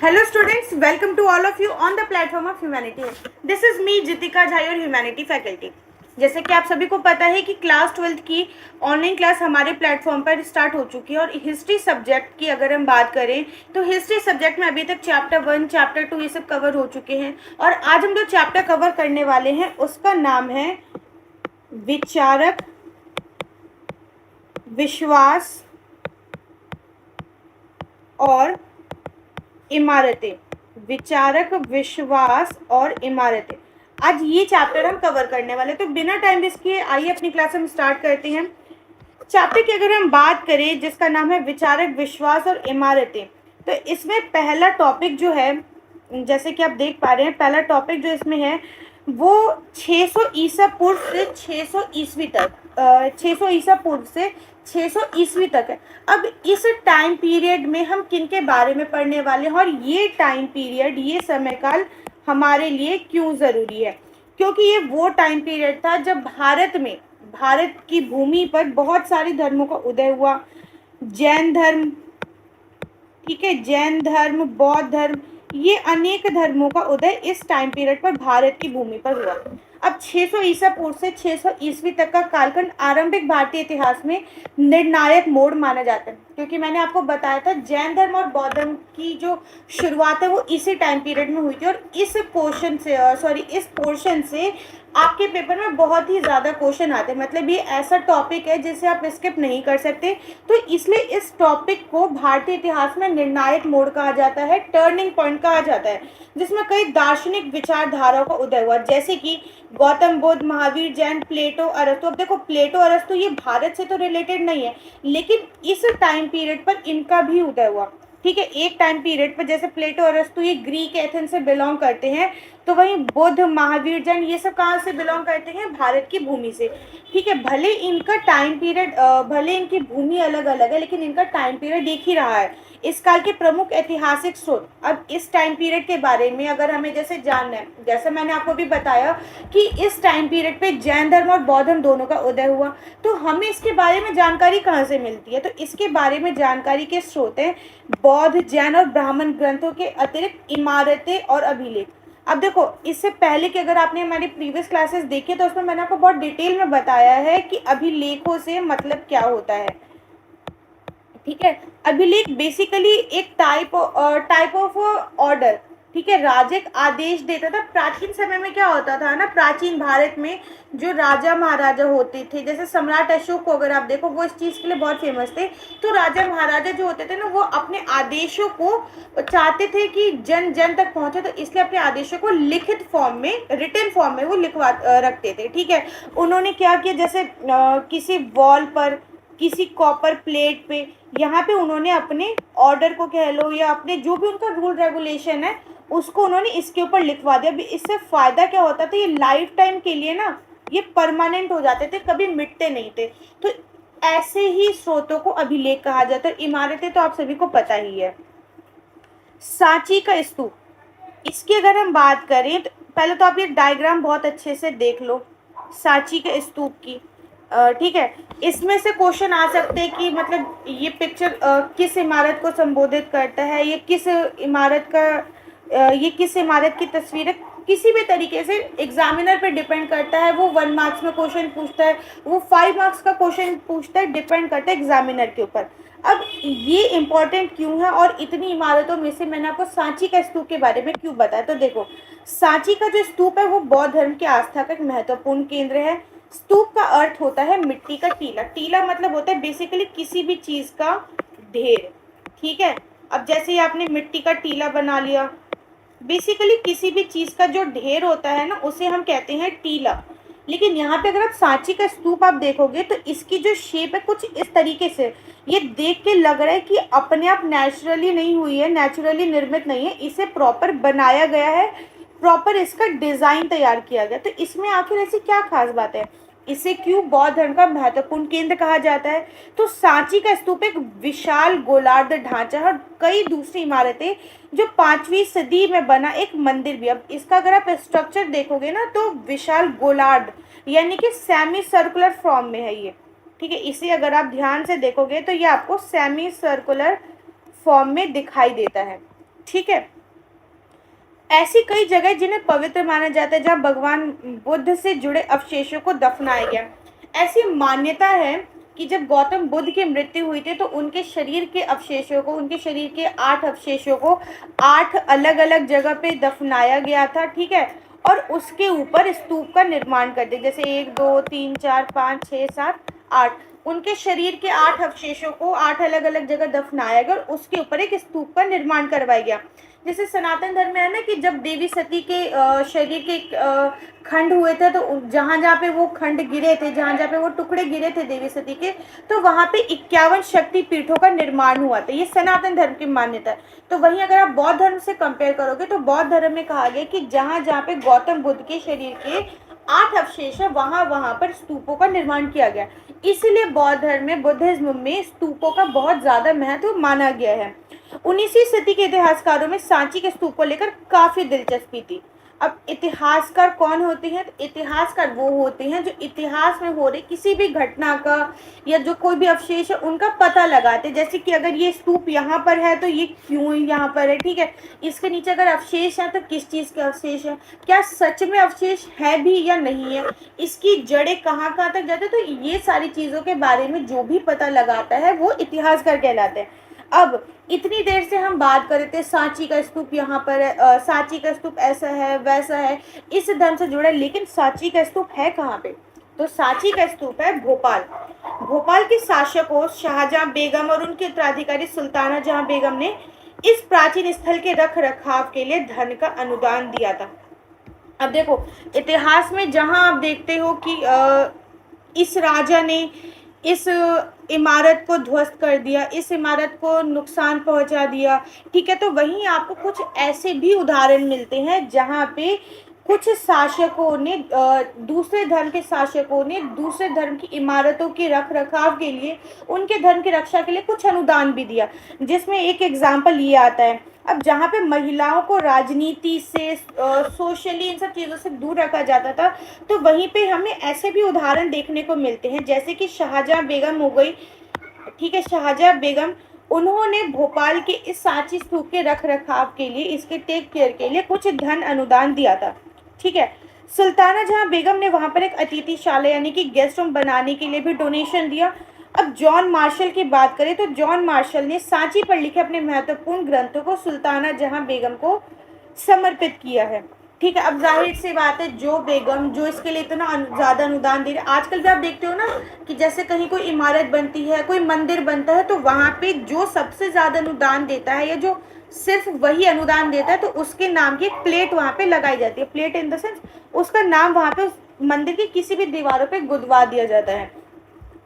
Hello students, welcome to all of you on the platform of Humanity. This is me Jitika Jhai और Humanity Faculty. जैसे कि आप सभी को पता है कि क्लास 12th की ऑनलाइन क्लास हमारे प्लेटफॉर्म पर स्टार्ट हो चुकी है और हिस्ट्री सब्जेक्ट की अगर हम बात करें तो हिस्ट्री सब्जेक्ट में अभी तक चैप्टर 1, चैप्टर 2 ये सब कवर हो चुके हैं और आज हम जो चैप्टर कवर करने वाले हैं उसका नाम है विचारक, विश्वास और इमारतें। विचारक, विश्वास और इमारतें, आज ये चैप्टर हम कवर करने वाले। तो बिना टाइम वेस्ट किए आइए अपनी क्लास हम स्टार्ट करते हैं। चैप्टर की अगर हम बात करें जिसका नाम है विचारक, विश्वास और इमारतें, तो इसमें पहला टॉपिक जो है, जैसे कि आप देख पा रहे हैं, पहला टॉपिक जो इसमें है वो 600 ईसा पूर्व से 600 ईस्वी तक 600 ईसा पूर्व से 600 ईस्वी तक है। अब इस टाइम पीरियड में हम किन के बारे में पढ़ने वाले हैं और ये टाइम पीरियड, ये समय काल हमारे लिए क्यों ज़रूरी है? क्योंकि ये वो टाइम पीरियड था जब भारत की भूमि पर बहुत सारे धर्मों का उदय हुआ। जैन धर्म, ठीक है, जैन धर्म, बौद्ध धर्म, ये अनेक धर्मों का उदय इस टाइम पीरियड पर भारत की भूमि पर हुआ। अब 600 ईसा पूर्व से 600 ईस्वी तक का कालखंड आरंभिक भारतीय इतिहास में निर्णायक मोड़ माना जाता है, क्योंकि मैंने आपको बताया था जैन धर्म और बौद्ध धर्म की जो शुरुआत है वो इसी टाइम पीरियड में हुई थी और इस पोर्शन से आपके पेपर में बहुत ही ज़्यादा क्वेश्चन आते हैं। मतलब ये ऐसा टॉपिक है जिसे आप स्किप नहीं कर सकते, तो इसलिए इस टॉपिक को भारतीय इतिहास में निर्णायक मोड़ कहा जाता है, टर्निंग पॉइंट कहा जाता है, जिसमें कई दार्शनिक विचारधाराओं का उदय हुआ, जैसे कि गौतम बुद्ध, महावीर, जैन, प्लेटो, अरस्तु। अब देखो, प्लेटो, अरस्तु ये भारत से तो रिलेटेड नहीं है, लेकिन इस टाइम पीरियड पर इनका भी उदय हुआ। ठीक है, एक टाइम पीरियड पर जैसे प्लेटो, अरस्तु ये ग्रीक, एथेंस से बिलोंग करते हैं, तो वहीं बुद्ध, महावीर, जैन ये सब कहाँ से बिलोंग करते हैं? भारत की भूमि से। ठीक है, भले इनका टाइम पीरियड, भले इनकी भूमि अलग अलग है, लेकिन इनका टाइम पीरियड एक ही रहा है। इस काल के प्रमुख ऐतिहासिक स्रोत, अब इस टाइम पीरियड के बारे में अगर हमें जैसे जानना है, जैसे मैंने आपको भी बताया कि इस टाइम पीरियड पे जैन धर्म और बौद्ध धर्म दोनों का उदय हुआ, तो हमें इसके बारे में जानकारी कहाँ से मिलती है? तो इसके बारे में जानकारी के स्रोत हैं बौद्ध, जैन और ब्राह्मण ग्रंथों के अतिरिक्त इमारतें और अभिलेख। अब देखो, इससे पहले कि अगर आपने हमारी प्रीवियस क्लासेस देखी तो उसमें मैंने आपको बहुत डिटेल में बताया है कि अभिलेखों से मतलब क्या होता है। ठीक है, अभिलेख बेसिकली एक टाइप ऑफ ऑर्डर, ठीक है, राजक आदेश देता था। प्राचीन समय में क्या होता था ना, प्राचीन भारत में जो राजा महाराजा होते थे, जैसे सम्राट अशोक को अगर आप देखो, वो इस चीज़ के लिए बहुत फेमस थे। तो राजा महाराजा जो होते थे ना, वो अपने आदेशों को चाहते थे कि जन जन तक पहुंचे, तो इसलिए अपने आदेशों को लिखित फॉर्म में, रिटन फॉर्म में वो लिखवा रखते थे। ठीक है, उन्होंने क्या किया, जैसे किसी वॉल पर, किसी कॉपर प्लेट पे, यहाँ पे उन्होंने अपने ऑर्डर को कह लो या अपने जो भी उनका रूल रेगुलेशन है उसको उन्होंने इसके ऊपर लिखवा दिया। अभी इससे फ़ायदा क्या होता था, ये लाइफ टाइम के लिए ना ये परमानेंट हो जाते थे, कभी मिटते नहीं थे। तो ऐसे ही स्रोतों को अभिलेख कहा जाता है। इमारतें तो आप सभी को पता ही है। सांची का स्तूप, इसकी अगर हम बात करें तो पहले तो आप ये डायग्राम बहुत अच्छे से देख लो सांची के स्तूप की। ठीक है, इसमें से क्वेश्चन आ सकते हैं कि मतलब ये पिक्चर किस इमारत को संबोधित करता है, ये किस इमारत की तस्वीर है। किसी भी तरीके से एग्जामिनर पे डिपेंड करता है, वो 1 मार्क्स में क्वेश्चन पूछता है, वो 5 मार्क्स का क्वेश्चन पूछता है, डिपेंड करता है एग्जामिनर के ऊपर। अब ये इम्पॉर्टेंट क्यों है और इतनी इमारतों में से मैंने आपको सांची का स्तूप के बारे में क्यों बताया? तो देखो, सांची का जो स्तूप है वो बौद्ध धर्म की आस्था का एक महत्वपूर्ण केंद्र है। स्तूप का अर्थ होता है मिट्टी का टीला। टीला मतलब होता है बेसिकली किसी भी चीज़ का ढेर। ठीक है, अब जैसे ही आपने मिट्टी का टीला बना लिया, बेसिकली किसी भी चीज़ का जो ढेर होता है ना उसे हम कहते हैं टीला। लेकिन यहाँ पे अगर आप सांची का स्तूप आप देखोगे तो इसकी जो शेप है कुछ इस तरीके से, ये देख के लग रहा है कि अपने आप नेचुरली नहीं हुई है, नेचुरली निर्मित नहीं है, इसे प्रॉपर बनाया गया है, प्रॉपर इसका डिज़ाइन तैयार किया गया। तो इसमें आखिर ऐसी क्या खास बात है? इसे क्यों बौद्ध धर्म का महत्वपूर्ण केंद्र कहा जाता है? तो सांची का स्तूप एक विशाल गोलार्ध ढांचा और कई दूसरी इमारतें जो 5वीं सदी में बना एक मंदिर भी। अब इसका अगर आप स्ट्रक्चर देखोगे ना तो विशाल गोलार्ध यानी कि सेमी सर्कुलर फॉर्म में है ये। ठीक है, इसे अगर आप ध्यान से देखोगे तो ये आपको सेमी सर्कुलर फॉर्म में दिखाई देता है। ठीक है। ऐसी कई जगह जिन्हें पवित्र माना जाता है जहाँ भगवान बुद्ध से जुड़े अवशेषों को दफनाया गया। ऐसी मान्यता है कि जब गौतम बुद्ध की मृत्यु हुई थी तो उनके शरीर के अवशेषों को, उनके शरीर के 8 अवशेषों को 8 अलग अलग जगह पे दफनाया गया था, ठीक है। और उसके ऊपर स्तूप का निर्माण कर दिया, जैसे 1 2 3 4 5 6 7 8, उनके शरीर के 8 अवशेषों को 8 अलग अलग जगह दफनाया गया और उसके ऊपर एक स्तूप का निर्माण करवाया गया। जैसे सनातन धर्म में है ना कि जब देवी सती के शरीर के खंड हुए थे तो जहाँ जहाँ पे वो खंड गिरे थे, जहाँ जहाँ पे वो टुकड़े गिरे थे देवी सती के, तो वहाँ पे 51 शक्ति पीठों का निर्माण हुआ था। ये सनातन धर्म की मान्यता है। तो वहीं अगर आप बौद्ध धर्म से कंपेयर करोगे तो बौद्ध धर्म में कहा गया कि जहाँ जहाँ पे गौतम बुद्ध के शरीर के 8 अवशेष है वहाँ वहाँ पर स्तूपों का निर्माण किया गया। इसीलिए बौद्ध धर्म में, बुद्धिज्म में स्तूपों का बहुत ज़्यादा महत्व माना गया है। 19वीं सदी के इतिहासकारों में सांची के स्तूप को लेकर काफी दिलचस्पी थी। अब इतिहासकार कौन होते हैं? तो इतिहासकार वो होते हैं जो इतिहास में हो रही किसी भी घटना का या जो कोई भी अवशेष है उनका पता लगाते हैं। जैसे कि अगर ये स्तूप यहाँ पर है तो ये क्यों यहाँ पर है, ठीक है। इसके नीचे अगर अवशेष है तो किस चीज़ के अवशेष है, क्या सच में अवशेष है भी या नहीं है, इसकी जड़ें कहाँ कहाँ तक जाते हैं। तो ये सारी चीज़ों के बारे में जो भी पता लगाता है वो इतिहासकार कहलाते हैं। अब इतनी देर से हम बात कर रहे थे सांची का स्तूप यहाँ पर है, सांची का स्तूप ऐसा है वैसा है, इस धर्म से जुड़ा है, लेकिन सांची का स्तूप है कहाँ पे? तो सांची का स्तूप है भोपाल। भोपाल के शासकों शाहजहां बेगम और उनके उत्तराधिकारी सुल्ताना जहां बेगम ने इस प्राचीन स्थल के रख रखाव के लिए धन का अनुदान दिया था। अब देखो इतिहास में जहां आप देखते हो कि इस राजा ने इस इमारत को ध्वस्त कर दिया, इस इमारत को नुकसान पहुंचा दिया, ठीक है। तो वहीं आपको कुछ ऐसे भी उदाहरण मिलते हैं जहां पे कुछ शासकों ने दूसरे धर्म के शासकों ने दूसरे धर्म की इमारतों के रख रखाव के लिए, उनके धर्म की रक्षा के लिए कुछ अनुदान भी दिया। जिसमें एक एग्जाम्पल ये आता है, अब जहाँ पे महिलाओं को राजनीति से सोशली इन सब चीज़ों से दूर रखा जाता था, तो वहीं पे हमें ऐसे भी उदाहरण देखने को मिलते हैं, जैसे कि शाहजहां बेगम हो गई, ठीक है। शाहजहां बेगम, उन्होंने भोपाल के इस सांची स्तूप के रख रखाव के लिए, इसके टेक केयर के लिए कुछ धन अनुदान दिया था, ठीक है। सुल्ताना जहां बेगम ने वहां पर एक अतिथिशाला यानी कि गेस्ट रूम बनाने के लिए भी डोनेशन दिया। अब जॉन मार्शल की बात करें तो जॉन मार्शल ने सांची पर लिखे अपने महत्वपूर्ण ग्रंथों को सुल्ताना जहां बेगम को समर्पित किया है, ठीक है। अब जाहिर सी बात है जो बेगम जो इसके लिए इतना ज़्यादा अनुदान दे रहे, आजकल भी आप देखते हो ना कि जैसे कहीं कोई इमारत बनती है, कोई मंदिर बनता है, तो वहाँ पे जो सबसे ज़्यादा अनुदान देता है या जो सिर्फ वही अनुदान देता है तो उसके नाम की एक प्लेट वहाँ पे लगाई जाती है। प्लेट इन द सेंस उसका नाम वहाँ पे उस मंदिर की किसी भी दीवारों पे गुदवा दिया जाता है।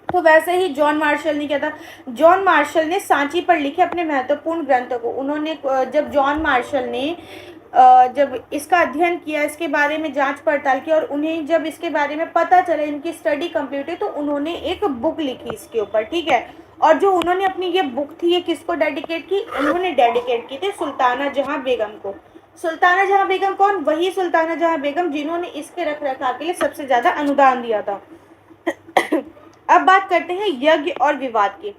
तो वैसे ही जॉन मार्शल ने क्या था, जॉन मार्शल ने सांची पर लिखे अपने महत्वपूर्ण ग्रंथों को, उन्होंने जब जॉन मार्शल ने जब इसका अध्ययन किया, इसके बारे में जांच पड़ताल की और उन्हें जब इसके बारे में पता चला, इनकी स्टडी कंप्लीट हुई, तो उन्होंने एक बुक लिखी इसके ऊपर, ठीक है। और जो उन्होंने अपनी ये बुक थी ये किसको डेडिकेट की? उन्होंने डेडिकेट की थी सुल्ताना जहां बेगम को। सुल्ताना जहां बेगम कौन? वही सुल्ताना जहां बेगम जिन्होंने इसके रख रखाव के लिए सबसे ज्यादा अनुदान दिया था। अब बात करते हैं यज्ञ और विवाद की।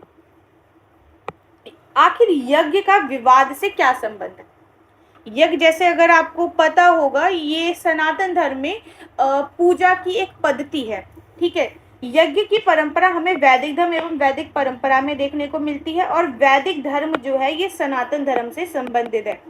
आखिर यज्ञ का विवाद से क्या संबंध है? यज्ञ, जैसे अगर आपको पता होगा, ये सनातन धर्म में पूजा की एक पद्धति है, ठीक है। यज्ञ की परंपरा हमें वैदिक धर्म एवं वैदिक परंपरा में देखने को मिलती है और वैदिक धर्म जो है ये सनातन धर्म से संबंधित है।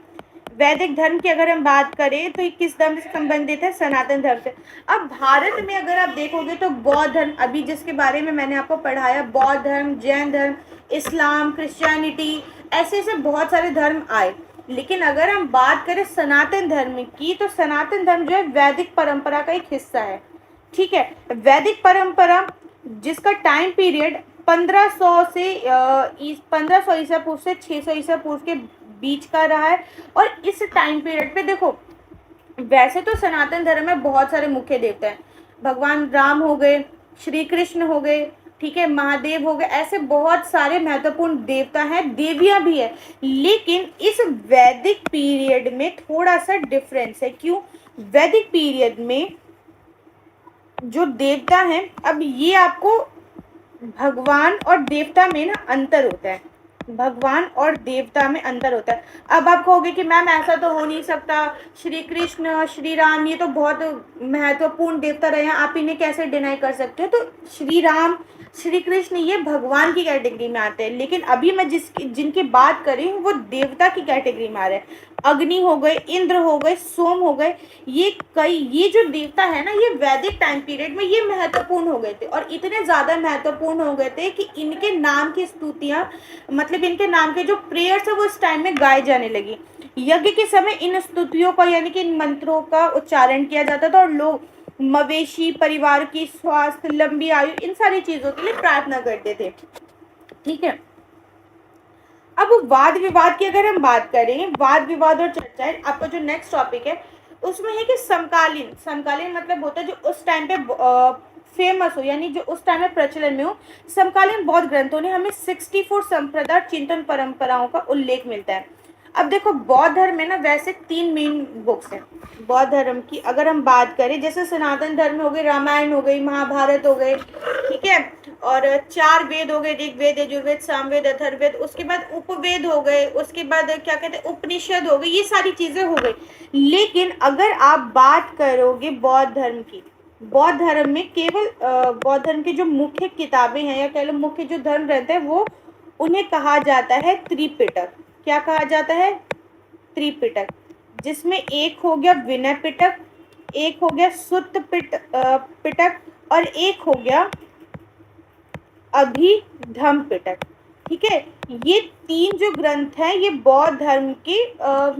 वैदिक धर्म की अगर हम बात करें तो ये किस धर्म से संबंधित है? सनातन धर्म से। अब भारत में अगर आप देखोगे तो बौद्ध धर्म, अभी जिसके बारे में मैंने आपको पढ़ाया, बौद्ध धर्म, जैन धर्म, इस्लाम, क्रिश्चियनिटी, ऐसे ऐसे बहुत सारे धर्म आए। लेकिन अगर हम बात करें सनातन धर्म की तो सनातन धर्म जो है वैदिक परंपरा का एक हिस्सा है, ठीक है। वैदिक परंपरा जिसका टाइम पीरियड 1500 से 1500 ईसा पूर्व से 600 ईसा पूर्व के बीच का रहा है। और इस टाइम पीरियड पे देखो, वैसे तो सनातन धर्म में बहुत सारे मुख्य देवता हैं, भगवान राम हो गए, श्री कृष्ण हो गए, ठीक है, महादेव हो गए, ऐसे बहुत सारे महत्वपूर्ण देवता हैं, देवियां भी है। लेकिन इस वैदिक पीरियड में थोड़ा सा डिफरेंस है। क्यों? वैदिक पीरियड में जो देवता हैं, अब ये आपको भगवान और देवता में ना अंतर होता है। भगवान और देवता में अंतर होता है। अब आप कहोगे कि मैम ऐसा तो हो नहीं सकता, श्री कृष्ण श्री राम ये तो बहुत महत्वपूर्ण देवता रहे हैं, आप इन्हें कैसे डिनाई कर सकते हो? तो श्री राम श्री कृष्ण ये भगवान की कैटेगरी में आते हैं, लेकिन अभी मैं जिनकी बात कर रही हूँ वो देवता की कैटेगरी में आ रहे हैं। अग्नि हो गए, इंद्र हो गए, सोम हो गए, ये जो देवता है ना, ये वैदिक टाइम पीरियड में ये महत्वपूर्ण हो गए थे, और इतने ज्यादा महत्वपूर्ण हो गए थे कि इनके नाम की स्तुतियां, मतलब इनके नाम के जो प्रेयर्स है वो इस टाइम में गाए जाने लगी। यज्ञ के समय इन स्तुतियों का यानी कि इन मंत्रों का उच्चारण किया जाता था, और लोग मवेशी परिवार की स्वास्थ्य, लंबी आयु, इन सारी चीजों के लिए प्रार्थना करते थे। ठीक है, अब वाद विवाद की अगर हम बात करें, वाद विवाद और चर्चा, आपका जो नेक्स्ट टॉपिक है उसमें है कि समकालीन, समकालीन मतलब होता है जो उस टाइम पे फेमस हो, यानी जो उस टाइम में प्रचलन में हो। समकालीन बौद्ध ग्रंथों ने हमें 64 संप्रदाय चिंतन परंपराओं का उल्लेख मिलता है। अब देखो, बौद्ध धर्म में ना वैसे 3 मेन बुक्स हैं बौद्ध धर्म की। अगर हम बात करें, जैसे सनातन धर्म हो गई, रामायण हो गई, महाभारत हो गए, ठीक है, और 4 वेद हो गए, ऋग्वेद, यजुर्वेद, सामवेद, अथर्ववेद, उसके बाद उपवेद हो गए, उसके बाद क्या कहते हैं उपनिषद हो गए, ये सारी चीजें हो गई। लेकिन अगर आप बात करोगे बौद्ध धर्म की, बौद्ध धर्म में केवल बौद्ध धर्म की जो मुख्य किताबें हैं या कह लो मुख्य जो धर्म ग्रंथ है, वो उन्हें कहा जाता है त्रिपिटक। क्या कहा जाता है? त्रिपिटक, जिसमें एक हो गया विनय पिटक, एक हो गया सुत्त पिटक, और एक हो गया अभिधम पिटक। ठीक है, ये 3 जो ग्रंथ हैं ये बौद्ध धर्म के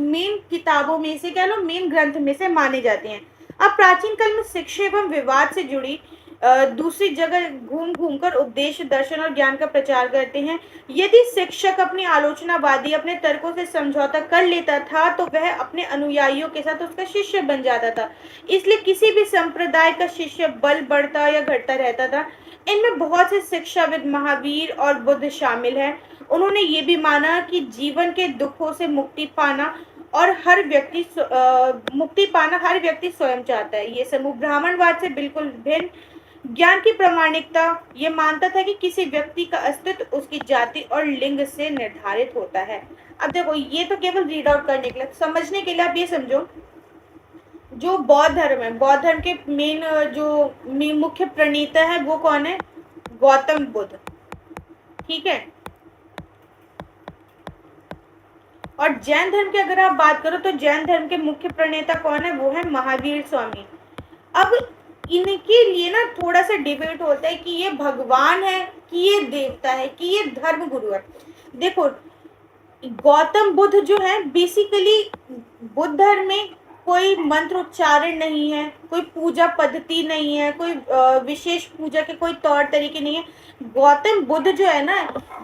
मेन किताबों में से, कह लो मेन ग्रंथ में से माने जाते हैं। अब प्राचीन काल में शिक्षा एवं विवाद से जुड़ी दूसरी जगह घूम घूम कर उपदेश, दर्शन और ज्ञान का प्रचार करते हैं। यदि शिक्षक अपनी आलोचनावादी अपने तर्कों से समझौता कर लेता था तो वह अपने अनुयायियों के साथ उसका शिष्य बन जाता था। इसलिए किसी भी संप्रदाय का शिष्य बल बढ़ता या घटता रहता था। इनमें बहुत से शिक्षाविद महावीर और बुद्ध शामिल हैं। उन्होंने ये भी माना कि जीवन के दुखों से मुक्ति पाना हर व्यक्ति स्वयं चाहता है। ये समूह ब्राह्मणवाद से बिल्कुल भिन्न, ज्ञान की प्रामाणिकता ये मानता था कि किसी व्यक्ति का अस्तित्व उसकी जाति और लिंग से निर्धारित होता है। अब देखो, ये तो केवल रीड आउट करने के लिए, समझने के लिए आप ये समझो, जो बौद्ध धर्म है, बौद्ध धर्म के मेन जो मुख्य प्रणेता है वो कौन है? गौतम बुद्ध। ठीक है, और जैन धर्म की अगर आप बात करो तो जैन धर्म के मुख्य प्रणेता कौन है? वो है महावीर स्वामी। अब इनके लिए ना थोड़ा सा डिबेट होता है कि ये भगवान है कि ये देवता है कि ये धर्म गुरु है। देखो, गौतम बुद्ध जो है बेसिकली बुद्ध धर्म में कोई मंत्र उच्चारण नहीं है, कोई पूजा पद्धति नहीं है, कोई विशेष पूजा के कोई तौर तरीके नहीं है। गौतम बुद्ध जो है ना,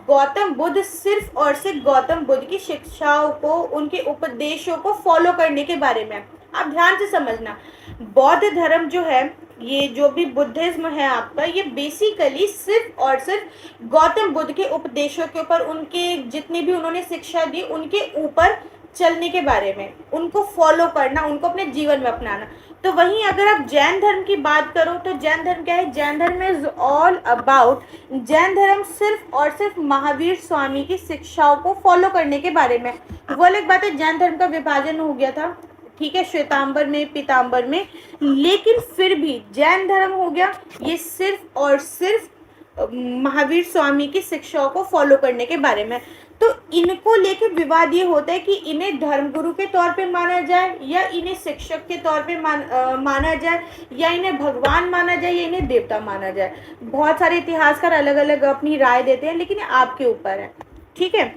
गौतम बुद्ध सिर्फ और सिर्फ गौतम बुद्ध की शिक्षाओं को, उनके उपदेशों को फॉलो करने के बारे में। आप ध्यान से समझना, बौद्ध धर्म जो है, ये जो भी बुद्धिज्म है आपका, ये बेसिकली सिर्फ और सिर्फ गौतम बुद्ध के उपदेशों के ऊपर, उनके जितने भी उन्होंने शिक्षा दी उनके ऊपर चलने के बारे में, उनको फॉलो करना, उनको अपने जीवन में अपनाना। तो वहीं अगर आप जैन धर्म की बात करो तो जैन धर्म क्या है? जैन धर्म इज ऑल अबाउट, जैन धर्म सिर्फ और सिर्फ महावीर स्वामी की शिक्षाओं को फॉलो करने के बारे में। वो अलग बात है, जैन धर्म का विभाजन हो गया था, ठीक है, श्वेतांबर में, पीतांबर में, लेकिन फिर भी जैन धर्म हो गया ये सिर्फ और सिर्फ महावीर स्वामी की शिक्षाओं को फॉलो करने के बारे में। तो इनको लेके विवाद ये होता है कि इन्हें धर्मगुरु के तौर पे माना जाए या इन्हें शिक्षक के तौर पे माना जाए, या इन्हें भगवान माना जाए या इन्हें देवता माना जाए। बहुत सारे इतिहासकार अलग अलग अपनी राय देते हैं, लेकिन आपके ऊपर है। ठीक है,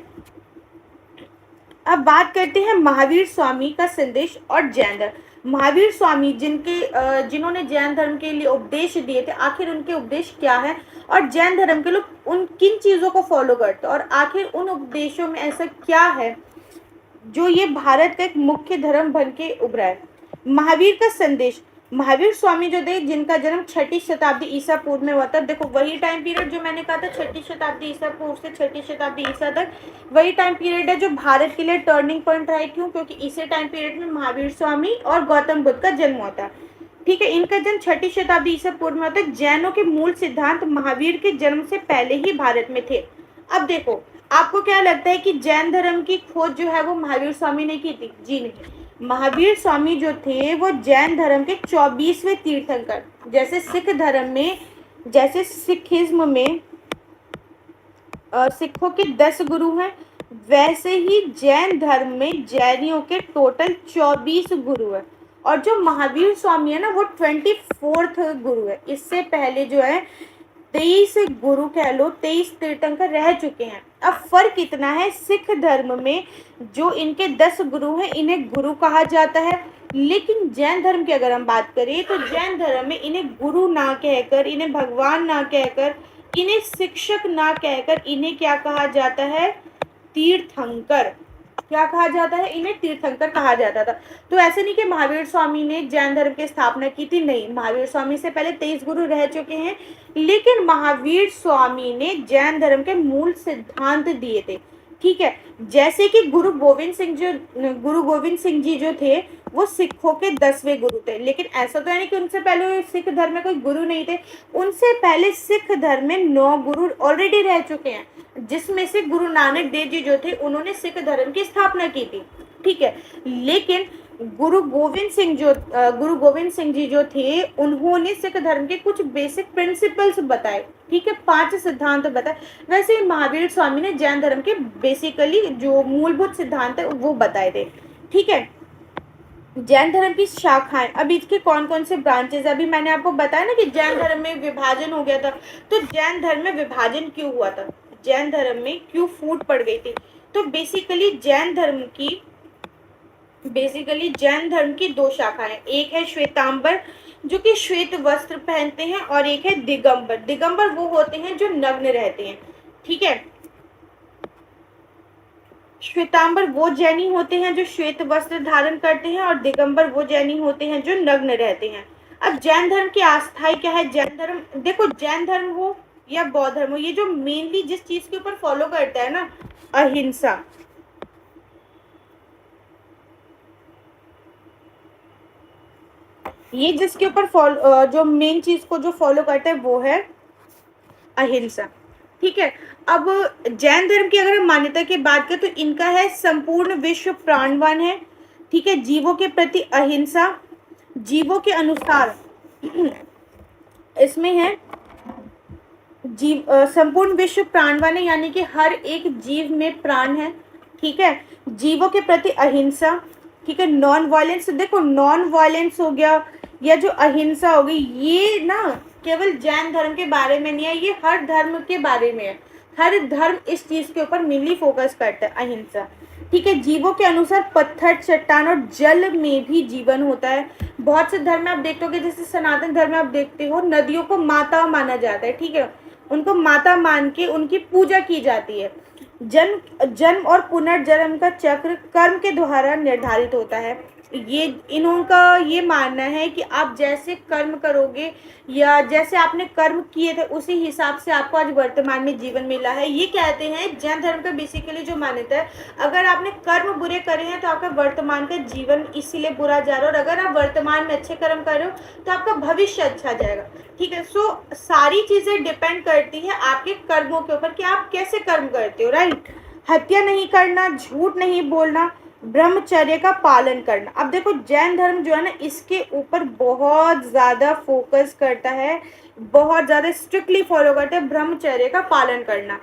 अब बात करते हैं महावीर स्वामी का संदेश और जैन धर्म। महावीर स्वामी जिन्होंने जैन धर्म के लिए उपदेश दिए थे, आखिर उनके उपदेश क्या है, और जैन धर्म के लोग उन किन चीज़ों को फॉलो करते हैं, और आखिर उन उपदेशों में ऐसा क्या है जो ये भारत का एक मुख्य धर्म बन के उभरा है। महावीर का संदेश, महावीर स्वामी जो थे जिनका जन्म 6ठी शताब्दी ईसा पूर्व में हुआ था। देखो, वही टाइम पीरियड जो मैंने कहा था 6ठी शताब्दी ईसा पूर्व से 6ठी शताब्दी ईसा तक, वही टाइम पीरियड है जो भारत के लिए टर्निंग पॉइंट रहा है। क्यों? क्योंकि इसी टाइम पीरियड में महावीर स्वामी और गौतम बुद्ध का जन्म हुआ था। ठीक है, इनका जन्म 6ठी शताब्दी ईसा पूर्व में होता है। जैनों के मूल सिद्धांत महावीर के जन्म से पहले ही भारत में थे। अब देखो, आपको क्या लगता है कि जैन धर्म की खोज जो है वो महावीर स्वामी ने की थी? जी नहीं, महावीर स्वामी जो थे वो जैन धर्म के 24वें तीर्थंकर। जैसे सिख धर्म में, जैसे सिखिज्म में सिखों के 10 गुरु हैं, वैसे ही जैन धर्म में जैनियों के टोटल 24 गुरु हैं। और जो महावीर स्वामी है ना वो 24th गुरु है। इससे पहले जो है 23 गुरु कह लो, 23 तीर्थंकर रह चुके हैं। अब फर्क इतना है, सिख धर्म में जो इनके 10 गुरु हैं इन्हें गुरु कहा जाता है, लेकिन जैन धर्म की अगर हम बात करें तो जैन धर्म में इन्हें गुरु ना कहकर, इन्हें भगवान ना कहकर, इन्हें शिक्षक ना कहकर इन्हें क्या कहा जाता है? तीर्थंकर। क्या कहा जाता है? इन्हें तीर्थंकर कहा जाता था। तो ऐसे नहीं कि महावीर स्वामी ने जैन धर्म की स्थापना की थी, नहीं, महावीर स्वामी से पहले 23 गुरु रह चुके हैं, लेकिन महावीर स्वामी ने जैन धर्म के मूल सिद्धांत दिए थे। ठीक है, जैसे कि गुरु गोविंद सिंह जी जो थे वो सिखों के 10वें गुरु थे, लेकिन ऐसा तो है नहीं कि उनसे पहले सिख धर्म में कोई गुरु नहीं थे। उनसे पहले सिख धर्म में 9 गुरु ऑलरेडी रह चुके हैं, जिसमें से गुरु नानक देव जी जो थे उन्होंने सिख धर्म की स्थापना की थी। ठीक है, लेकिन गुरु गोविंद सिंह जी जो थे उन्होंने सिख धर्म के कुछ बेसिक प्रिंसिपल्स बताए। ठीक है, 5 सिद्धांत बताए। वैसे महावीर स्वामी ने जैन धर्म के बेसिकली जो मूलभूत सिद्धांत है वो बताए थे। ठीक है, जैन धर्म की शाखाएं, अभी इसके कौन कौन से ब्रांचेस, अभी मैंने आपको बताया ना कि जैन धर्म में विभाजन हो गया था। तो जैन धर्म में विभाजन क्यों हुआ था, जैन धर्म में क्यों फूट पड़ गई थी? तो बेसिकली जैन धर्म की 2 शाखाएं, एक है श्वेतांबर जो कि श्वेत वस्त्र पहनते हैं, और एक है दिगंबर। दिगंबर वो होते हैं जो नग्न रहते हैं। ठीक है, श्वेतांबर वो जैनी होते हैं जो श्वेत वस्त्र धारण करते हैं, और दिगंबर वो जैनी होते हैं जो नग्न रहते हैं। अब जैन धर्म की आस्थाएं क्या है? जैन धर्म, देखो जैन धर्म हो या बौद्ध धर्म हो, ये जो मेनली जिस चीज के ऊपर फॉलो करता है ना, अहिंसा। ये जिसके ऊपर जो मेन चीज को जो फॉलो करता है वो है अहिंसा। ठीक है, अब जैन धर्म की अगर हम मान्यता की बात करें तो इनका है संपूर्ण विश्व प्राणवान है। ठीक है, जीवों के प्रति अहिंसा, जीवों के अनुसार इसमें है संपूर्ण विश्व प्राणवान है, यानी कि हर एक जीव में प्राण है। ठीक है, जीवों के प्रति अहिंसा। ठीक है, नॉन वायलेंस, देखो नॉन वायलेंस हो गया या जो अहिंसा हो गई, ये ना केवल जैन धर्म के बारे में नहीं है, ये हर धर्म के बारे में है। हर धर्म इस चीज के ऊपर मेनली फोकस करता है, अहिंसा। ठीक है, जीवों के अनुसार पत्थर, चट्टान और जल में भी जीवन होता है। बहुत से धर्म में आप देखते हो, जैसे सनातन धर्म में आप देखते हो नदियों को माता माना जाता है। ठीक है, उनको माता मान के उनकी पूजा की जाती है। जन्म और पुनर्जन्म का चक्र कर्म के द्वारा निर्धारित होता है। ये इनका ये मानना है कि आप जैसे कर्म करोगे या जैसे आपने कर्म किए थे उसी हिसाब से आपको आज वर्तमान में जीवन मिला है। ये कहते हैं जैन धर्म का बेसिकली जो मान्यता है, अगर आपने कर्म बुरे करे हैं तो आपका वर्तमान का जीवन इसीलिए बुरा जा रहा है, और अगर आप वर्तमान में अच्छे कर्म कर रहे हो तो आपका भविष्य अच्छा जाएगा। ठीक है, सो सारी चीजें डिपेंड करती है आपके कर्मों के ऊपर कि आप कैसे कर्म करते हो। राइट, हत्या नहीं करना, झूठ नहीं बोलना, ब्रह्मचर्य का पालन करना। अब देखो जैन धर्म जो है ना इसके ऊपर बहुत ज़्यादा फोकस करता है, बहुत ज़्यादा स्ट्रिक्टली फॉलो करता है ब्रह्मचर्य का पालन करना।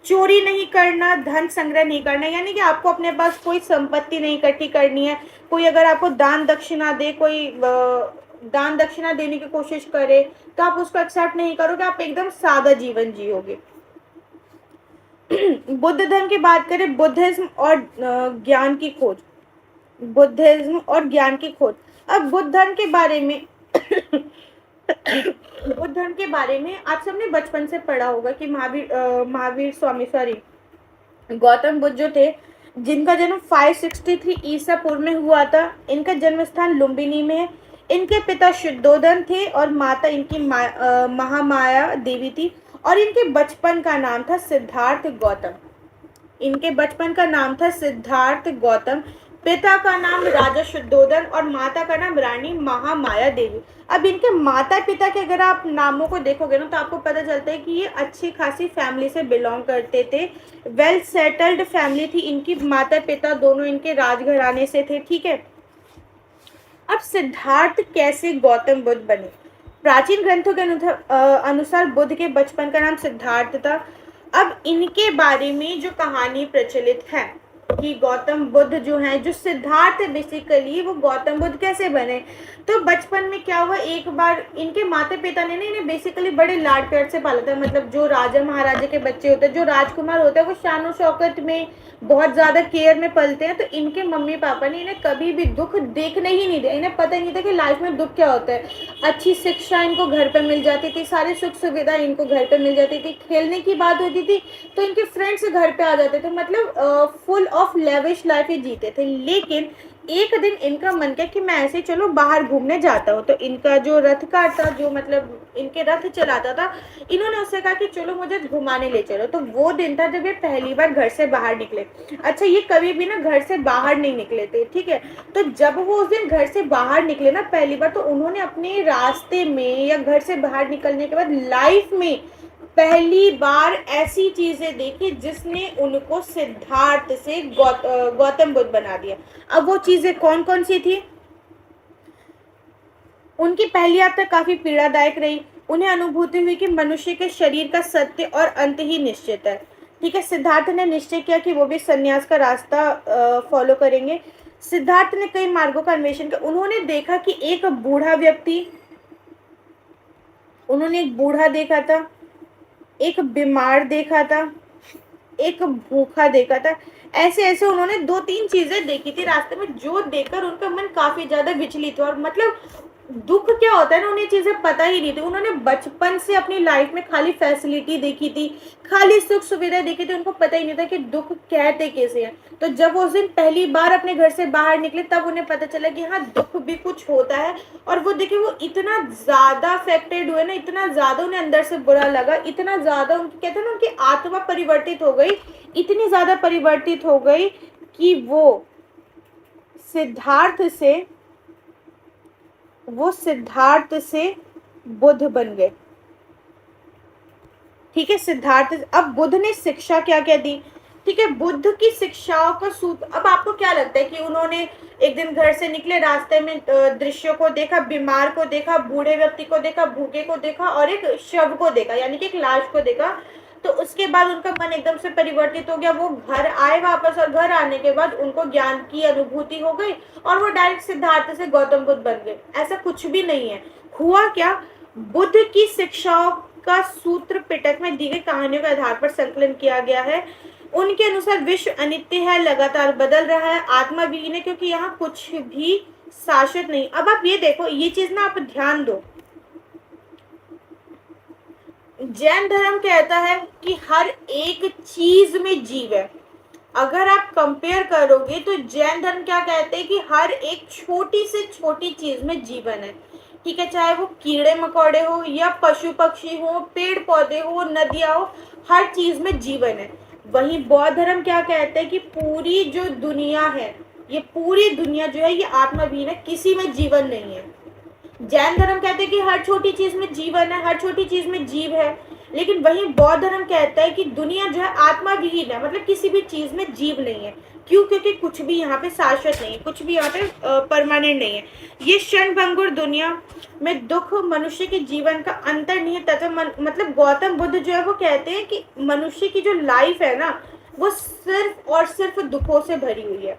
चोरी नहीं करना, धन संग्रह नहीं करना, यानी कि आपको अपने पास कोई संपत्ति नहीं इकट्ठी करनी है। कोई अगर आपको दान दक्षिणा दे, कोई दान दक्षिणा देने की कोशिश करे तो आप उसको एक्सेप्ट नहीं करोगे, आप एकदम सादा जीवन जियोगे। बुद्ध धर्म की बात करें, बुद्धिज्म और ज्ञान की खोज, बुद्धिज्म और ज्ञान की खोज। अब बुद्ध धर्म के बारे में बुद्ध धर्म के बारे में आप सबने बचपन से पढ़ा होगा कि गौतम बुद्ध जो थे, जिनका जन्म 563 ईसा पूर्व में हुआ था। इनका जन्म स्थान लुम्बिनी में है। इनके पिता शुद्धोधन थे और माता इनकी महामाया देवी थी, और इनके बचपन का नाम था सिद्धार्थ गौतम। इनके बचपन का नाम था सिद्धार्थ गौतम। पिता का नाम राजा शुद्धोधन और माता का नाम रानी महामाया देवी। अब इनके माता पिता के अगर आप नामों को देखोगे ना तो आपको पता चलता है कि ये अच्छी खासी फैमिली से बिलोंग करते थे, वेल सेटल्ड फैमिली थी इनकी। माता पिता दोनों इनके राजघराने से थे, ठीक है। अब सिद्धार्थ कैसे गौतम बुद्ध बने? प्राचीन ग्रंथों के अनुसार बुद्ध के बचपन का नाम सिद्धार्थ था। अब इनके बारे में जो कहानी प्रचलित है कि गौतम बुद्ध जो हैं, जो सिद्धार्थ है बेसिकली, वो गौतम बुद्ध कैसे बने। तो बचपन में क्या हुआ, एक बार इनके माता पिता ने ना इन्हें बेसिकली बड़े लाड प्यार से पाला था। मतलब जो राजा महाराजा के बच्चे होते हैं, जो राजकुमार होते हैं, वो शान शौकत में बहुत ज़्यादा केयर में पलते हैं। तो इनके मम्मी पापा ने इन्हें कभी भी दुख देखने ही नहीं दिया। इन्हें पता ही नहीं था कि लाइफ में दुख क्या होता है। अच्छी शिक्षा इनको घर पे मिल जाती थी, सारी सुख सुविधा इनको घर पे मिल जाती थी, खेलने की बात होती थी तो इनके फ्रेंड्स घर पे आ जाते थे। मतलब फुल ऑफ लेविश लाइफ ही जीते थे। लेकिन एक दिन इनका मन किया कि मैं ऐसे चलो बाहर घूमने जाता हूँ। तो इनका जो रथ कार था, जो मतलब इनके रथ चलाता था, इन्होंने उससे कहा कि चलो मुझे घुमाने ले चलो। तो वो दिन था जब ये पहली बार घर से बाहर निकले। अच्छा, ये कभी भी ना घर से बाहर नहीं निकले थे, ठीक है। तो जब वो उस दिन घर से बाहर निकले ना पहली बार, तो उन्होंने अपने रास्ते में या घर से बाहर निकलने के बाद लाइफ में पहली बार ऐसी चीजें देखी जिसने उनको सिद्धार्थ से गौतम बुद्ध बना दिया। अब वो चीजें कौन कौन सी थी? उनकी पहली यात्रा काफी पीड़ादायक रही। उन्हें अनुभूति हुई कि मनुष्य के शरीर का सत्य और अंत ही निश्चित है, ठीक है। सिद्धार्थ ने निश्चय किया कि वो भी संन्यास का रास्ता फॉलो करेंगे। सिद्धार्थ ने कई मार्गों का अन्वेषण किया। उन्होंने देखा कि एक बूढ़ा व्यक्ति, उन्होंने एक बूढ़ा देखा था, एक बीमार देखा था, एक भूखा देखा था। ऐसे ऐसे उन्होंने 2-3 चीजें देखी थी रास्ते में, जो देखकर उनका मन काफी ज्यादा विचलित हुआ। और मतलब दुख क्या होता है ना, उन्हें चीजें पता ही नहीं थी। उन्होंने बचपन से अपनी लाइफ में खाली फैसिलिटी देखी थी, खाली सुख सुविधा देखी थी, उनको पता ही नहीं था कि दुख कहते कैसे हैं। तो जब वो उस दिन पहली बार अपने घर से बाहर निकले, तब उन्हें पता चला कि हाँ, दुख भी कुछ होता है। और वो देखिए, वो इतना ज्यादा अफेक्टेड हुए ना, इतना ज्यादा उन्हें अंदर से बुरा लगा, इतना ज्यादा उनकी कहते हैं ना, उनकी आत्मा परिवर्तित हो गई, इतनी ज्यादा परिवर्तित हो गई कि वो सिद्धार्थ से बुद्ध बन गए, ठीक है। सिद्धार्थ, अब बुद्ध ने शिक्षा क्या क्या दी, ठीक है। बुद्ध की शिक्षाओं का सूत्र, अब आपको क्या लगता है कि उन्होंने एक दिन घर से निकले, रास्ते में दृश्यों को देखा, बीमार को देखा, बूढ़े व्यक्ति को देखा, भूखे को देखा और एक शव को देखा, यानी कि एक लाश को देखा। तो उसके बाद उनका मन एकदम से परिवर्तित हो गया। वो घर आए वापस, और घर आने के बाद उनको ज्ञान की अनुभूति हो गई और वो डायरेक्ट सिद्धार्थ से गौतम बुद्ध बन गए। ऐसा कुछ भी नहीं है। हुआ क्या, बुद्ध की शिक्षाओं का सूत्र पिटक में दी गई कहानियों के आधार पर संकलन किया गया है। उनके अनुसार विश्व अनित्य है, लगातार बदल रहा है, आत्मा विहीन है, क्योंकि यहाँ कुछ भी शाश्वत नहीं। अब आप ये देखो, ये चीज ना आप ध्यान दो। जैन धर्म कहता है कि हर एक चीज में जीव है। अगर आप कंपेयर करोगे तो जैन धर्म क्या कहते हैं कि हर एक छोटी से छोटी चीज में जीवन है, ठीक है। चाहे वो कीड़े मकोड़े हो या पशु पक्षी हो, पेड़ पौधे हो, नदियां हो, हर चीज में जीवन है। वहीं बौद्ध धर्म क्या कहते हैं कि पूरी जो दुनिया है, ये पूरी दुनिया जो है ये आत्माविहीन है, किसी में जीवन नहीं है। जैन धर्म कहते हैं कि हर छोटी चीज में जीवन है, हर छोटी चीज में जीव है। लेकिन वहीं बौद्ध धर्म कहता है कि दुनिया जो है आत्मा विहीन है, मतलब किसी भी चीज में जीव नहीं है। क्यों? क्योंकि कुछ भी यहाँ पे शाश्वत नहीं है, कुछ भी यहाँ पे परमानेंट नहीं है। ये क्षणभंगुर दुनिया में दुख मनुष्य के जीवन का अंतर्निहित तत्व। मतलब गौतम बुद्ध जो है वो कहते हैं कि मनुष्य की जो लाइफ है ना, वो सिर्फ और सिर्फ दुखों से भरी हुई है।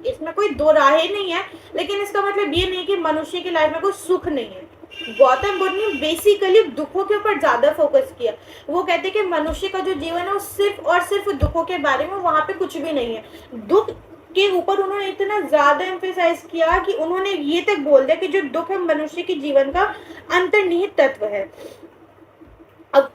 इसमें कोई दो राहें नहीं है, लेकिन इसका मतलब ये नहीं कि मनुष्य की लाइफ में कोई सुख नहीं है। गौतम बुद्ध ने बेसिकली दुखों के ऊपर ज्यादा फोकस किया। वो कहते हैं कि मनुष्य का जो जीवन है वो सिर्फ और सिर्फ दुखों के बारे में, वहां पे कुछ भी नहीं है। दुख के ऊपर उन्होंने इतना ज्यादा एम्फेसाइज किया कि उन्होंने ये तक बोल दिया कि जो दुख है मनुष्य के जीवन का अंतर्निहित तत्व है। अब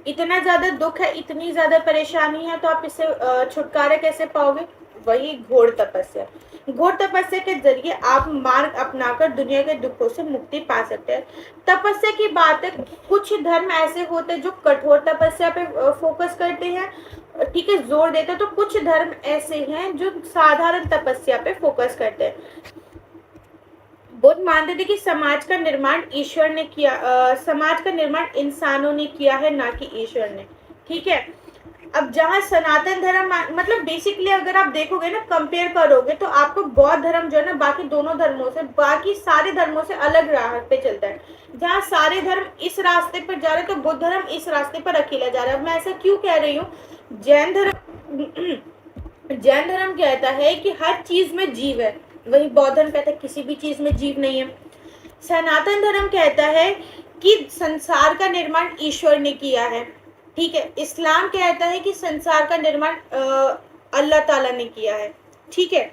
इतना ज्यादा दुख है, इतनी ज्यादा परेशानी है, तो आप इससे छुटकारा कैसे पाओगे? वही घोर तपस्या। घोर तपस्या के जरिए आप मार्ग अपनाकर दुनिया के दुखों से मुक्ति पा सकते हैं। तपस्या की बात है, कुछ धर्म ऐसे होते हैं जो कठोर तपस्या पे फोकस करते हैं, ठीक है, जोर देते हैं। तो कुछ धर्म ऐसे हैं जो साधारण तपस्या पे फोकस करते हैं। बुद्ध मानते थे कि समाज का निर्माण ईश्वर ने किया, समाज का निर्माण इंसानों ने किया है, ना कि ईश्वर ने। ठीक है। अब जहाँ सनातन धर्म मतलब बेसिकली अगर आप देखोगे ना, कंपेयर करोगे, तो आपको बौद्ध धर्म जो है ना बाकी दोनों धर्मों से, बाकी सारे धर्मों से अलग राह पे चलता है। जहाँ सारे धर्म इस रास्ते पर जा रहे हैं, तो बुद्ध धर्म इस रास्ते पर अकेला जा रहा है। अब मैं ऐसा क्यों कह रही हूँ? जैन धर्म जैन धर्म कहता है कि हर चीज में जीव है, वही बौद्ध धर्म कहता है किसी भी चीज में जीव नहीं है। सनातन धर्म कहता है कि संसार का निर्माण ईश्वर ने किया है। ठीक है। इस्लाम कहता है कि संसार का निर्माण अल्लाह ताला ने किया है। ठीक है।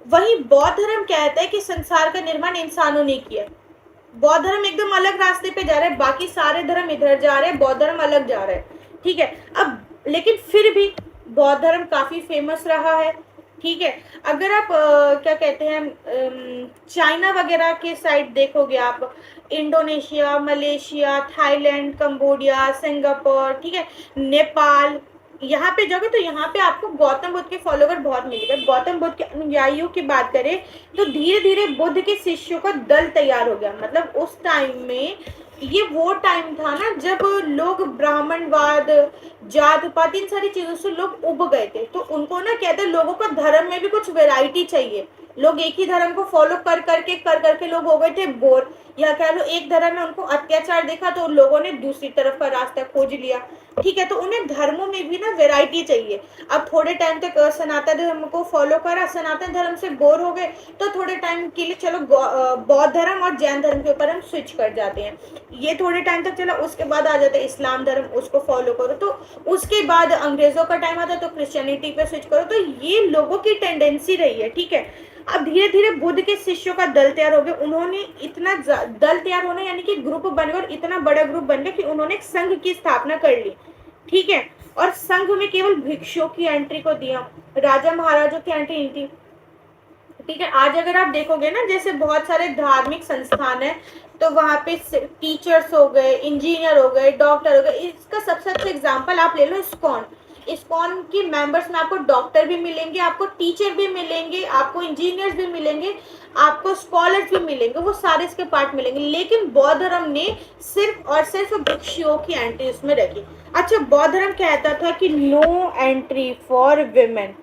वही बौद्ध धर्म कहता है कि संसार का निर्माण इंसानों ने किया है। बौद्ध धर्म एकदम अलग रास्ते पे जा रहा है, बाकी सारे धर्म इधर जा रहे हैं, बौद्ध धर्म अलग जा रहा है। ठीक है। अब लेकिन फिर भी बौद्ध धर्म काफी फेमस रहा है। ठीक है। अगर आप क्या कहते हैं, चाइना वगैरह के साइड देखोगे आप, Indonesia, Malaysia, Thailand, Cambodia, Singapore, ठीक है, नेपाल, यहाँ पे जाओगे तो यहाँ पे आपको गौतम बुद्ध के फॉलोवर बहुत मिलेंगे। गौतम बुद्ध के अनुयायियों की बात करें तो धीरे धीरे बुद्ध के शिष्यों का दल तैयार हो गया। मतलब उस टाइम में, ये वो टाइम था ना जब लोग ब्राह्मणवाद, जात पात, इन सारी चीजों से लोग उब गए थे। तो उनको ना कहते लोगों को धर्म में भी कुछ वैरायटी चाहिए। लोग एक ही धर्म को फॉलो कर करके लोग हो गए थे बोर, या कह लो एक धर्म में उनको अत्याचार देखा तो लोगों ने दूसरी तरफ का रास्ता खोज लिया। ठीक है। तो उन्हें धर्मों में भी ना वैरायटी चाहिए। अब थोड़े टाइम तक सनातन धर्म को फॉलो करा, सनातन धर्म से बोर हो गए, तो थोड़े टाइम के लिए चलो बौद्ध धर्म और जैन धर्म के ऊपर हम स्विच कर जाते हैं। ये थोड़े टाइम तक चला, उसके बाद आ जाता है इस्लाम धर्म, उसको फॉलो करो। तो उसके बाद अंग्रेजों का टाइम आता तो क्रिश्चियनिटी पे स्विच करो। तो ये लोगों की टेंडेंसी रही है। ठीक है। अब धीरे धीरे बुद्ध के शिष्यों का दल तैयार हो गया। उन्होंने इतना दल तैयार होना यानी कि ग्रुप बन गया, और इतना बड़ा ग्रुप बन गया कि उन्होंने एक संघ की स्थापना कर ली। ठीक है। और संघ में केवल भिक्षुओं की एंट्री को दिया, राजा महाराजों की एंट्री नहीं थी। ठीक है। आज अगर आप देखोगे ना, जैसे बहुत सारे धार्मिक संस्थान है, तो वहाँ पे टीचर्स हो गए, इंजीनियर हो गए, डॉक्टर हो गए। इसका सबसे अच्छा एग्जांपल आप ले लो इस्कॉन। इस्कॉन के मेंबर्स में आपको डॉक्टर भी मिलेंगे, आपको टीचर भी मिलेंगे, आपको इंजीनियर्स भी मिलेंगे, आपको स्कॉलर्स भी मिलेंगे, वो सारे इसके पार्ट मिलेंगे। लेकिन बौद्ध धर्म ने सिर्फ और सिर्फ भिक्षुओं की एंट्री उसमें रखी। अच्छा, बौद्ध धर्म कहता था कि नो एंट्री फॉर विमेन।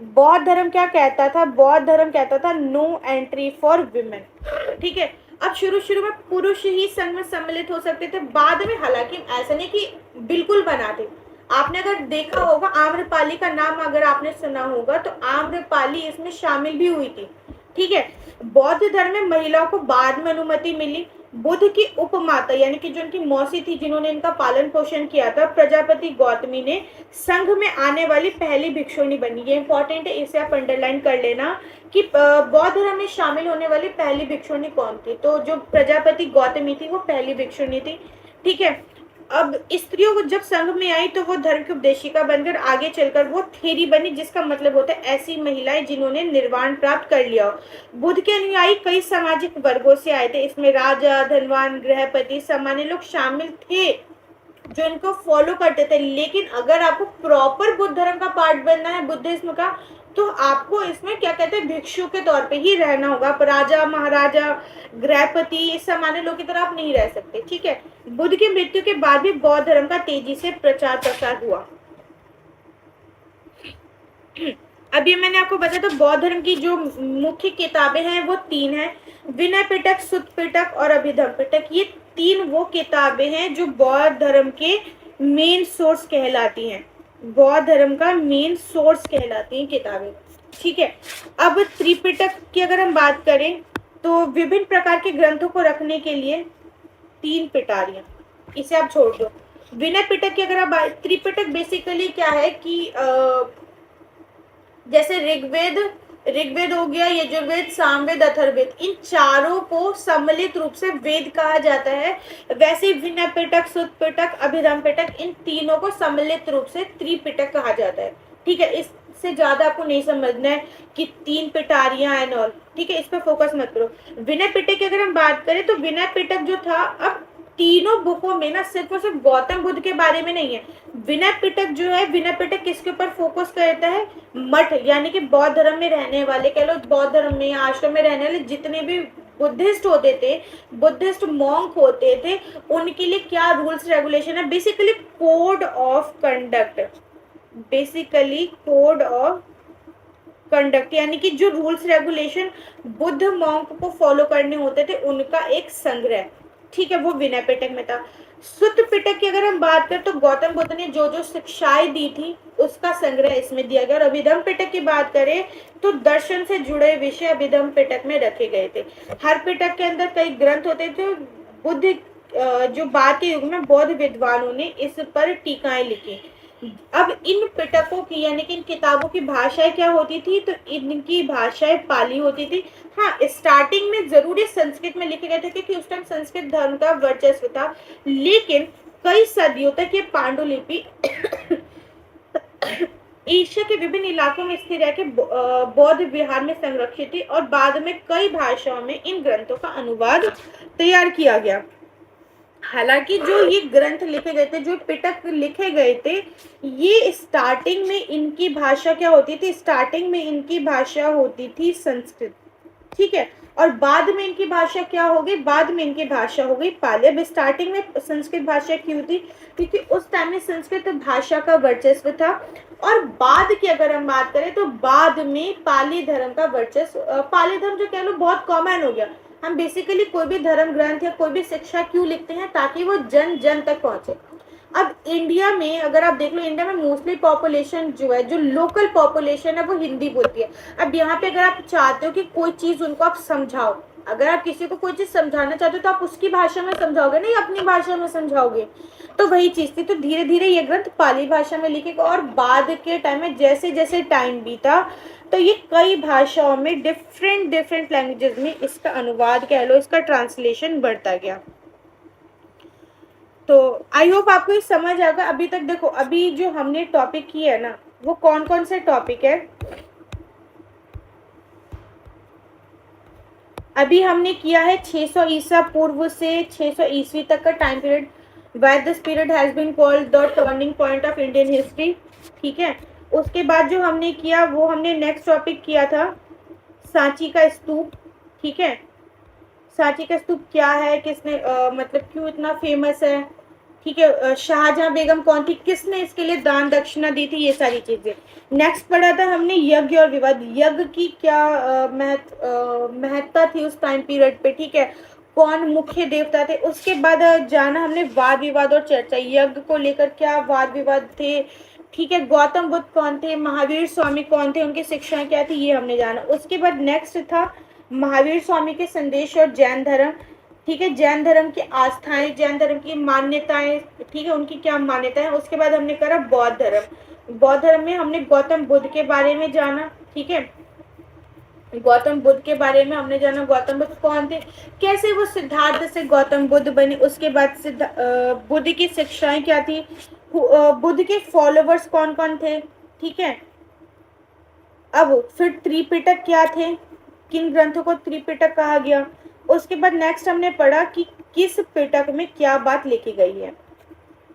बौद्ध धर्म क्या कहता था? बौद्ध धर्म कहता था नो एंट्री फॉर विमेन। ठीक है। अब शुरू शुरू में पुरुष ही संघ में सम्मिलित हो सकते थे, बाद में हालांकि ऐसा नहीं कि बिल्कुल बना थे। आपने अगर देखा होगा, आम्रपाली का नाम अगर आपने सुना होगा, तो आम्रपाली इसमें शामिल भी हुई थी। ठीक है। बौद्ध धर्म में महिलाओं को बाद में अनुमति मिली। बुद्ध की उपमाता यानी कि जो उनकी मौसी थी, जिन्होंने इनका पालन पोषण किया था, प्रजापति गौतमी ने संघ में आने वाली पहली भिक्षुणी बनी। ये इंपॉर्टेंट है, इसे आप अंडरलाइन कर लेना कि बौद्ध धर्म में शामिल होने वाली पहली भिक्षुणी कौन थी। तो जो प्रजापति गौतमी थी वो पहली भिक्षुणी थी। ठीक है। अब स्त्रियों को जब संघ में आई तो वो धर्म की उपदेशिका बनकर आगे चलकर वो थेरी बनी, जिसका मतलब होता है ऐसी महिलाएं जिन्होंने निर्वाण प्राप्त कर लिया हो। बुद्ध के अनुयायी कई सामाजिक वर्गों से आए थे। इसमें राजा, धनवान, गृहपति, सामान्य लोग शामिल थे जो इनको फॉलो करते थे। लेकिन अगर आपको प्रॉपर बुद्ध धर्म का पार्ट बनना है, बुद्धिज्म का, तो आपको इसमें क्या कहते हैं, भिक्षु के तौर पे ही रहना होगा। आप राजा, महाराजा, गृहपति, इस सामान्य लोग की तरह आप नहीं रह सकते। ठीक है। बुद्ध की मृत्यु के बाद भी बौद्ध धर्म का तेजी से प्रचार प्रसार हुआ। अभी मैंने आपको बताया, तो बौद्ध धर्म की जो मुख्य किताबें हैं वो 3 हैं, विनय पिटक, सुत्त पिटक और अभिधम्म पिटक। ये 3 वो किताबें हैं जो बौद्ध धर्म के मेन सोर्स कहलाती हैं। बौद्ध धर्म का मेन सोर्स कहलाती हैं किताबें। ठीक है। अब त्रिपिटक की अगर हम बात करें तो विभिन्न प्रकार के ग्रंथों को रखने के लिए 3 पिटारियां, इसे आप छोड़ दो। विनय पिटक की अगर आप त्रिपिटक बेसिकली क्या है कि जैसे ऋग्वेद हो गया, यजुर्वेद, सामवेद, अथर्ववेद, इन चारों को सम्मिलित रूप से वेद कहा जाता है। वैसे विनय पिटक, सुत्त पिटक, अभिधम्म पिटक, इन तीनों को सम्मिलित रूप से त्रिपिटक कहा जाता है। ठीक है। इससे ज्यादा आपको नहीं समझना है कि 3 पिटारियां एंड ऑल। ठीक है। इस पर फोकस मत करो। विनय पिटक की अगर हम बात करें तो विनय पिटक जो था, अब तीनों बुकों में ना सिर्फ और सिर्फ गौतम बुद्ध के बारे में नहीं है। विनय पिटक जो है, विनय पिटक किसके ऊपर फोकस करता है? मठ यानी कि बौद्ध धर्म में रहने वाले, कह लो बौद्ध धर्म में आश्रम में रहने वाले जितने भी बुद्धिस्ट होते थे, बुद्धिस्ट मॉन्क होते थे, उनके लिए क्या रूल्स रेगुलेशन है? Basically code of conduct, basically code of conduct यानी कि जो रूल्स रेगुलेशन बुद्ध मॉन्क को फॉलो करने होते थे उनका एक संग्रह, ठीक है, वो विनय पिटक में था। सुत्त पिटक की अगर हम बात करें तो गौतम बुद्ध ने जो जो शिक्षाएं दी थी उसका संग्रह इसमें दिया गया। और अभिधम्म पिटक की बात करें तो दर्शन से जुड़े विषय अभिधम्म पिटक में रखे गए थे। हर पिटक के अंदर कई ग्रंथ होते थे। बुद्ध जो बाद के युग में बौद्ध विद्वानों ने इस पर टीकाएं लिखी। अब इन पिटकों की यानी कि इन किताबों की भाषाएं क्या होती थी? तो इनकी भाषाएं पाली होती थी। हाँ, स्टार्टिंग में जरूरी संस्कृत में लिखे गए थे क्योंकि उस टाइम संस्कृत धर्म का वर्चस्व था, लेकिन कई सदियों तक ये पांडुलिपि एशिया के विभिन्न इलाकों में स्थिर रह के बौद्ध विहार में संरक्षित थी और बाद में कई भाषाओं में इन ग्रंथों का अनुवाद तैयार किया गया। हालांकि जो ये ग्रंथ लिखे गए थे, जो पिटक लिखे गए थे, ये स्टार्टिंग में इनकी भाषा क्या होती थी? स्टार्टिंग में इनकी भाषा होती थी संस्कृत, ठीक है, और बाद में इनकी भाषा क्या हो गई? बाद में इनकी भाषा हो गई पाली। अब स्टार्टिंग में संस्कृत भाषा क्यों थी? क्योंकि उस टाइम में संस्कृत भाषा का वर्चस्व था। और बाद की अगर हम बात करें तो बाद में पाली धर्म का वर्चस्व, पाली धर्म जो कह लो बहुत कॉमन हो गया। हम बेसिकली कोई भी धर्म ग्रंथ या कोई भी शिक्षा क्यों लिखते हैं? ताकि वो जन जन तक पहुंचे। अब इंडिया में अगर आप देख लो, इंडिया में मोस्टली पॉपुलेशन जो है, जो लोकल पॉपुलेशन है, वो हिंदी बोलती है। अब यहाँ पे अगर आप चाहते हो कि कोई चीज उनको आप समझाओ, अगर आप किसी को कोई चीज समझाना चाहते हो तो आप उसकी भाषा में समझाओगे, नहीं अपनी भाषा में समझाओगे। तो वही चीज थी। तो धीरे धीरे ये ग्रंथ पाली भाषा में लिखे गए और बाद के टाइम में जैसे जैसे टाइम बीता तो ये कई भाषाओं में डिफरेंट डिफरेंट लैंग्वेजेस में इसका अनुवाद कह लो, इसका ट्रांसलेशन बढ़ता गया। तो आई होप आपको ये समझ आएगा। अभी तक देखो, अभी जो हमने टॉपिक किया है ना, वो कौन कौन से टॉपिक है? अभी हमने किया है 600 ईसा पूर्व से 600 ईस्वी तक का time period, why this period has been called the turning point of Indian history, ठीक है। उसके बाद जो हमने किया वो हमने नेक्स्ट टॉपिक किया था सांची का स्तूप, ठीक है। सांची का स्तूप क्या है, किसने मतलब क्यों इतना फेमस है, ठीक है। शाहजहां बेगम कौन थी, किसने इसके लिए दान दक्षिणा दी थी, ये सारी चीजें। नेक्स्ट पढ़ा था हमने यज्ञ और विवाद, यज्ञ की क्या महत्ता थी उस टाइम पीरियड पे, ठीक है, कौन मुख्य देवता थे। उसके बाद जाना हमने वाद विवाद और चर्चा, यज्ञ को लेकर क्या वाद विवाद थे, ठीक है। गौतम बुद्ध कौन थे, महावीर स्वामी कौन थे, उनकी शिक्षाएं क्या थी, ये हमने जाना। उसके बाद नेक्स्ट था महावीर स्वामी के संदेश और जैन धर्म, ठीक है, जैन धर्म की आस्थाएं, जैन धर्म की मान्यताएं, ठीक है, उनकी क्या मान्यताएं। उसके बाद हमने करा बौद्ध धर्म, बौद्ध धर्म में हमने गौतम बुद्ध के बारे में जाना, ठीक है, गौतम बुद्ध के बारे में हमने जाना, गौतम बुद्ध कौन थे, कैसे वो सिद्धार्थ से गौतम बुद्ध बने। उसके बाद बुद्ध की शिक्षाएं क्या थी, बुद्ध के फॉलोवर्स कौन कौन थे, ठीक है। अब फिर त्रिपिटक क्या थे, किन ग्रंथों को त्रिपिटक कहा गया। उसके बाद नेक्स्ट हमने पढ़ा कि किस पिटक में क्या बात लिखी गई है।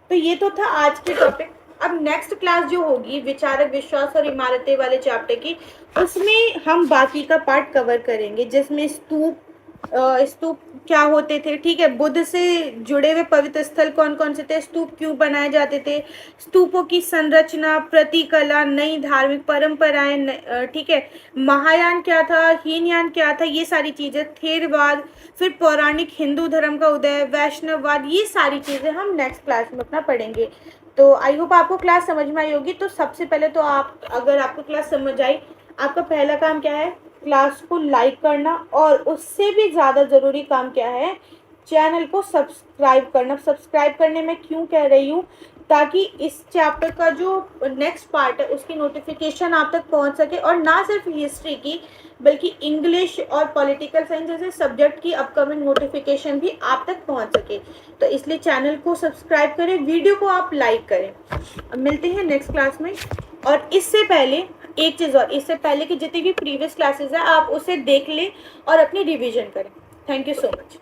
तो ये तो था आज के टॉपिक। अब नेक्स्ट क्लास जो होगी विचारक विश्वास और इमारतें वाले चैप्टर की, उसमें हम बाकी का पार्ट कवर करेंगे, जिसमें स्तूप स्तूप क्या होते थे, ठीक है, बुद्ध से जुड़े हुए पवित्र स्थल कौन कौन से थे, स्तूप क्यों बनाए जाते थे, स्तूपों की संरचना, प्रतिकला, नई धार्मिक परंपराएं, ठीक है, महायान क्या था, हीनयान क्या था, ये सारी चीजें, थेरवाद, फिर पौराणिक हिंदू धर्म का उदय, वैष्णववाद, ये सारी चीजें हम नेक्स्ट क्लास में अपना पढ़ेंगे। तो आई होप आपको क्लास समझ में आई होगी। तो सबसे पहले तो आप, अगर आपको क्लास समझ आई, आपका पहला काम क्या है, क्लास को लाइक करना, और उससे भी ज़्यादा ज़रूरी काम क्या है, चैनल को सब्सक्राइब करना। सब्सक्राइब करने में क्यों कह रही हूँ, ताकि इस चैप्टर का जो नेक्स्ट पार्ट है उसकी नोटिफिकेशन आप तक पहुँच सके, और ना सिर्फ हिस्ट्री की बल्कि इंग्लिश और पॉलिटिकल साइंस जैसे सब्जेक्ट की अपकमिंग नोटिफिकेशन भी आप तक पहुँच सके। तो इसलिए चैनल को सब्सक्राइब करें, वीडियो को आप लाइक करें। अब मिलते हैं नेक्स्ट क्लास में। और इससे पहले एक चीज़ और, इससे पहले कि जितनी भी प्रीवियस क्लासेस है आप उसे देख लें और अपनी रिवीजन करें। Thank you so much.